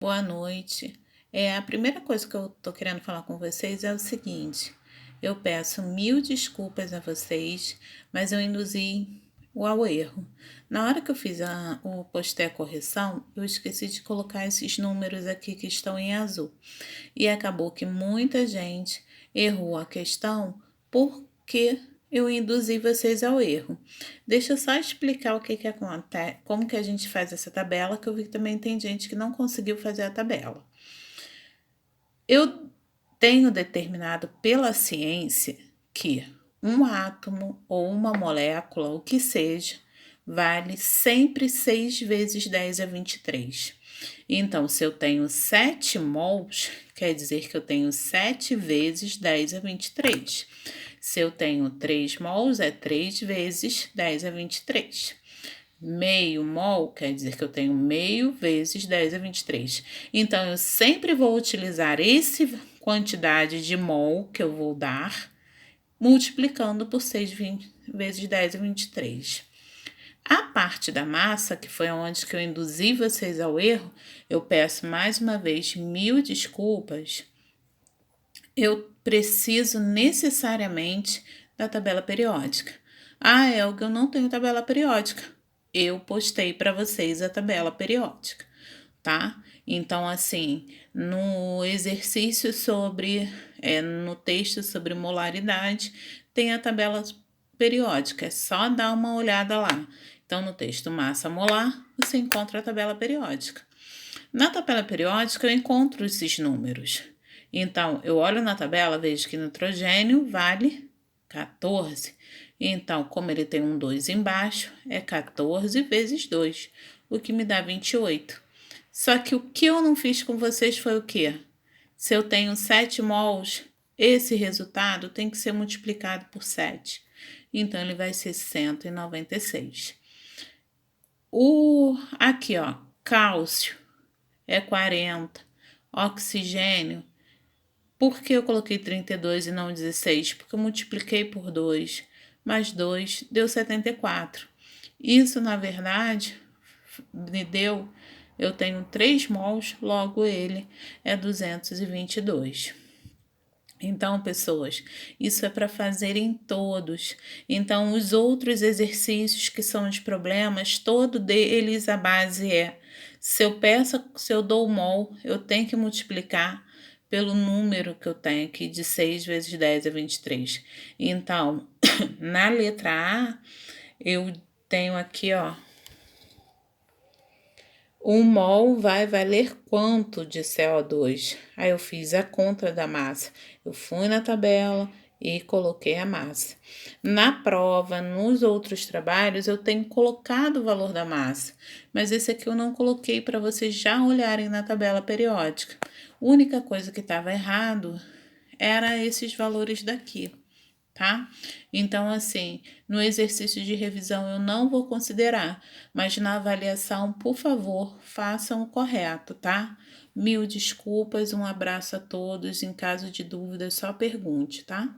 Boa noite. A primeira coisa que eu tô querendo falar com vocês é o seguinte: eu peço mil desculpas a vocês, mas eu induzi ao erro. Na hora que eu fiz postei a correção, eu esqueci de colocar esses números aqui que estão em azul. E acabou que muita gente errou a questão porque eu induzi vocês ao erro. Deixa eu só explicar o que acontece, como que a gente faz essa tabela, que eu vi que também tem gente que não conseguiu fazer a tabela. Eu tenho determinado pela ciência que um átomo ou uma molécula, o que seja, vale sempre 6 vezes 10 a 23. Então, se eu tenho 7 mols, quer dizer que eu tenho 7 vezes 10 a 23. Se eu tenho 3 mols, é 3 vezes 10 a 23. Meio mol quer dizer que eu tenho meio vezes 10 a 23. Então, eu sempre vou utilizar essa quantidade de mol que eu vou dar, multiplicando por 6 vezes 10 a 23. A parte da massa, que foi onde que eu induzi vocês ao erro, eu peço mais uma vez mil desculpas. Eu preciso necessariamente da tabela periódica. Ah, Elga, eu não tenho tabela periódica. Eu postei para vocês a tabela periódica, tá? Então, assim, no exercício no texto sobre molaridade, tem a tabela periódica, é só dar uma olhada lá. Então, no texto massa molar, você encontra a tabela periódica. Na tabela periódica, eu encontro esses números. Então, eu olho na tabela, vejo que nitrogênio vale 14. Então, como ele tem um 2 embaixo, é 14 vezes 2, o que me dá 28. Só que o que eu não fiz com vocês foi o quê? Se eu tenho 7 mols, esse resultado tem que ser multiplicado por 7. Então, ele vai ser 196. Aqui, ó, cálcio é 40. Oxigênio, por que eu coloquei 32 e não 16? Porque eu multipliquei por 2, mais 2 deu 74. Isso, na verdade, me deu, eu tenho 3 mols, logo ele é 222. Então, pessoas, isso é para fazer em todos. Então, os outros exercícios que são de problemas, todo deles a base é: se eu dou o mol, eu tenho que multiplicar pelo número que eu tenho aqui de 6 vezes 10 é 23. Então, na letra A, eu tenho aqui, ó, um mol vai valer quanto de CO2? Aí eu fiz a conta da massa. Eu fui na tabela e coloquei a massa. Na prova, nos outros trabalhos, eu tenho colocado o valor da massa, mas esse aqui eu não coloquei para vocês já olharem na tabela periódica. A única coisa que estava errado era esses valores daqui, tá? Então, assim, no exercício de revisão eu não vou considerar, mas na avaliação, por favor, façam o correto, tá? Mil desculpas, um abraço a todos. Em caso de dúvidas, só pergunte, tá?